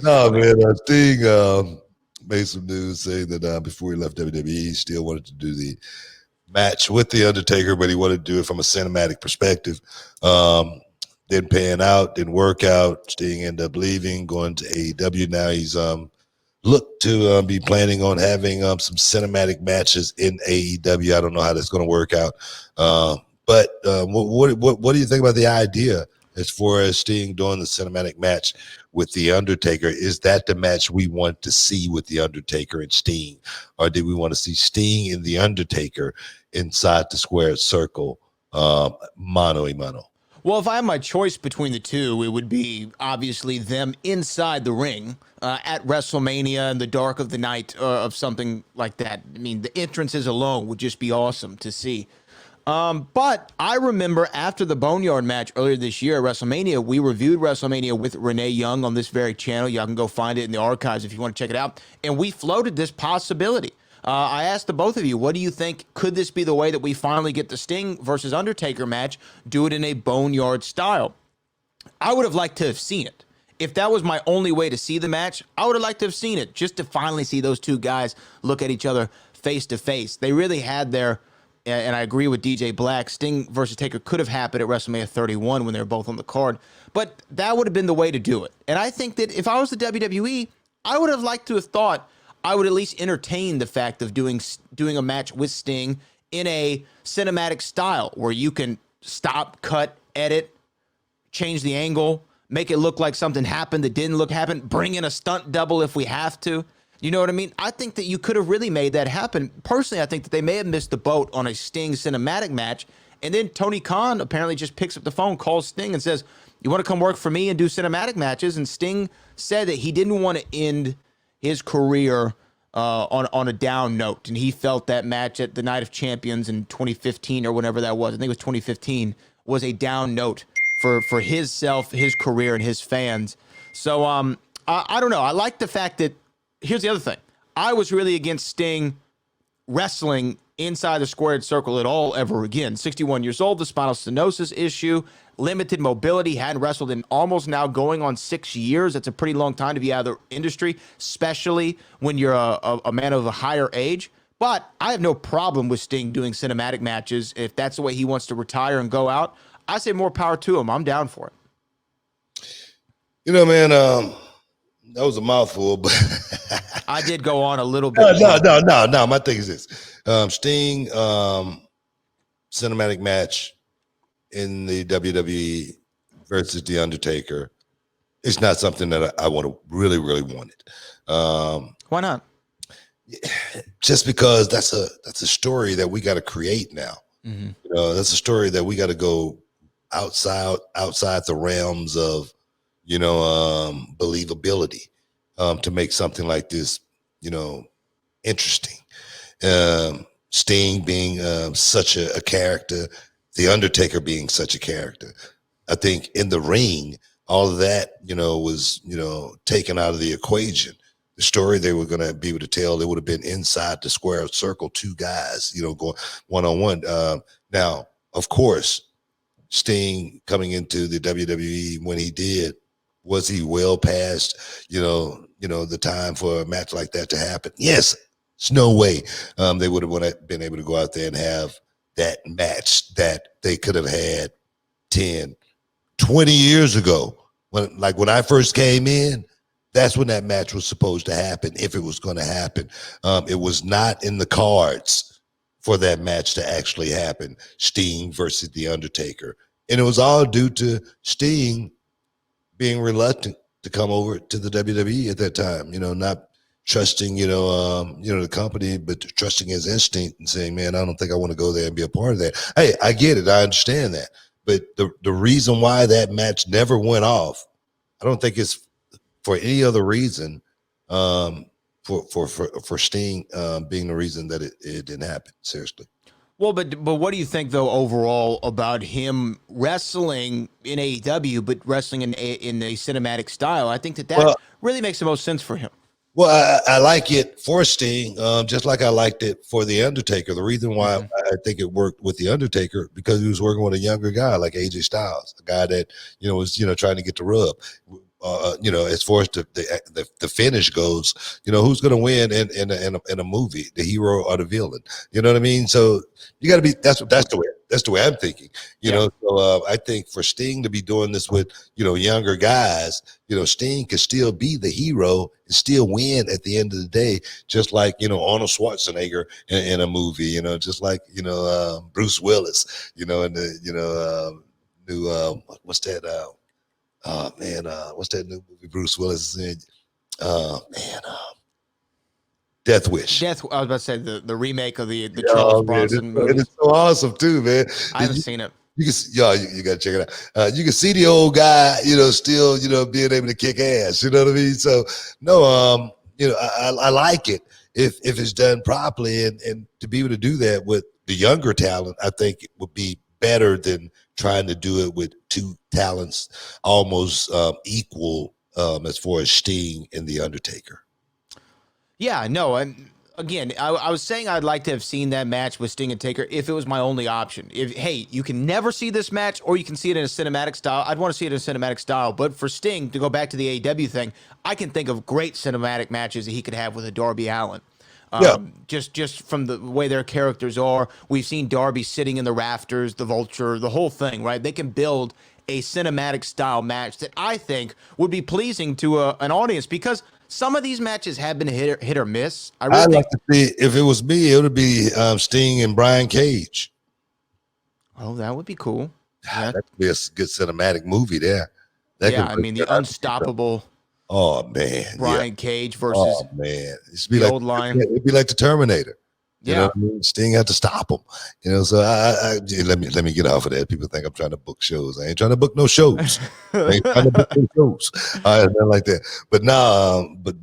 No, man, Sting made some news saying that before he left WWE, he still wanted to do the match with The Undertaker, but he wanted to do it from a cinematic perspective. Didn't pan out, didn't work out. Sting ended up leaving, going to AEW. Now he's looked to be planning on having some cinematic matches in AEW. I don't know how that's going to work out. But what do you think about the idea as far as Sting doing the cinematic match with The Undertaker? Is that the match we want to see with The Undertaker and Sting? Or do we want to see Sting and The Undertaker inside the squared circle, mano a mano? Well, if I had my choice between the two, it would be obviously them inside the ring at WrestleMania in the dark of the night of something like that. I mean, the entrances alone would just be awesome to see. But I remember after the Boneyard match earlier this year at WrestleMania, we reviewed WrestleMania with Renee Young on this very channel. Y'all can go find it in the archives if you want to check it out. And we floated this possibility. I asked the both of you, what do you think? Could this be the way that we finally get the Sting versus Undertaker match? Do it in a Boneyard style. I would have liked to have seen it. If that was my only way to see the match, I would have liked to have seen it, just to finally see those two guys look at each other face to face. They really had their, and I agree with DJ Black, Sting versus Taker could have happened at WrestleMania 31 when they were both on the card, but that would have been the way to do it. And I think that if I was the WWE, I would have liked to have thought I would at least entertain the fact of doing a match with Sting in a cinematic style where you can stop, cut, edit, change the angle, make it look like something happened that didn't happen, bring in a stunt double if we have to. You know what I mean? I think that you could have really made that happen. Personally, I think that they may have missed the boat on a Sting cinematic match. And then Tony Khan apparently just picks up the phone, calls Sting and says, "You want to come work for me and do cinematic matches?" And Sting said that he didn't want to end his career on a down note. And he felt that match at the Night of Champions in 2015 or whenever that was, I think it was 2015, was a down note for himself, his career, and his fans. So I don't know. I like the fact that, here's the other thing. I was really against Sting wrestling inside the squared circle at all ever again. 61 years old, the spinal stenosis issue, limited mobility, hadn't wrestled in almost now going on 6 years. That's a pretty long time to be out of the industry, especially when you're a man of a higher age. But I have no problem with Sting doing cinematic matches. If that's the way he wants to retire and go out, I say more power to him. I'm down for it. You know, man, that was a mouthful, but I did go on a little bit. No. My thing is this: Sting cinematic match in the WWE versus The Undertaker. It's not something that I want to really want it. Why not? Just because that's a story that we got to create now. Mm-hmm. You know, that's a story that we got to go outside the realms of, you know, believability, to make something like this, you know, interesting. Sting being such a character, The Undertaker being such a character. I think in the ring, all of that, you know, was, you know, taken out of the equation. The story they were going to be able to tell, they would have been inside the square circle, two guys, you know, going one-on-one. Now, of course, Sting coming into the WWE when he did, was he well past, you know, the time for a match like that to happen? Yes. There's no way they would have been able to go out there and have that match that they could have had 10, 20 years ago. When I first came in, that's when that match was supposed to happen, if it was going to happen. It was not in the cards for that match to actually happen, Sting versus The Undertaker. And it was all due to Sting being reluctant to come over to the WWE at that time, you know, not trusting, the company, but trusting his instinct and saying, man, I don't think I want to go there and be a part of that. Hey, I get it. I understand that. But the reason why that match never went off, I don't think it's for any other reason, for Sting being the reason that it didn't happen. Seriously. Well, but what do you think though overall about him wrestling in AEW, but wrestling in a cinematic style? I think that really makes the most sense for him. Well, I like it for Sting, just like I liked it for The Undertaker. The reason why I think it worked with The Undertaker, because he was working with a younger guy like AJ Styles, a guy that, was, trying to get the rub. as far as the finish goes, who's going to win in a movie, the hero or the villain? You know what I mean? So you got to be. That's the way I'm thinking. Yeah. So I think for Sting to be doing this with younger guys, Sting could still be the hero and still win at the end of the day, just like Arnold Schwarzenegger in a movie. Just like Bruce Willis. In the new what's that? Oh man, what's that new movie Bruce Willis is in? Man, Death Wish. I was about to say the remake of the Charles Oh man, Bronson and movies. it's so awesome too, man. I haven't seen it. You can, you gotta check it out. You can see the old guy, still, being able to kick ass. You know what I mean? So no, I like it if it's done properly, and to be able to do that with the younger talent, I think it would be better than trying to do it with two talents almost equal as far as Sting and the Undertaker. Yeah, no, and again, I was saying I'd like to have seen that match with Sting and Taker if it was my only option. If hey, you can never see this match, or you can see it in a cinematic style. I'd want to see it in a cinematic style. But for Sting to go back to the AEW thing, I can think of great cinematic matches that he could have with a Darby Allin. Yeah. Just from the way their characters are, we've seen Darby sitting in the rafters, the Vulture, the whole thing, right? They can build a cinematic style match that I think would be pleasing to an audience, because some of these matches have been hit or miss. I really I'd think. like to see, if it was me, it would be Sting and Brian Cage. Oh, that would be cool. Yeah, That could be a good cinematic movie there. That yeah. could I really mean, the turn out to be unstoppable oh man, Brian Cage yeah. versus Oh man, it'd be the like old line. it'd be like the Terminator. You know Yeah. what I mean? Sting had to stop him. So let me get off of that. People think I'm trying to book shows. I ain't trying to book no shows. I ain't trying to book no shows. Nothing like that. But now, but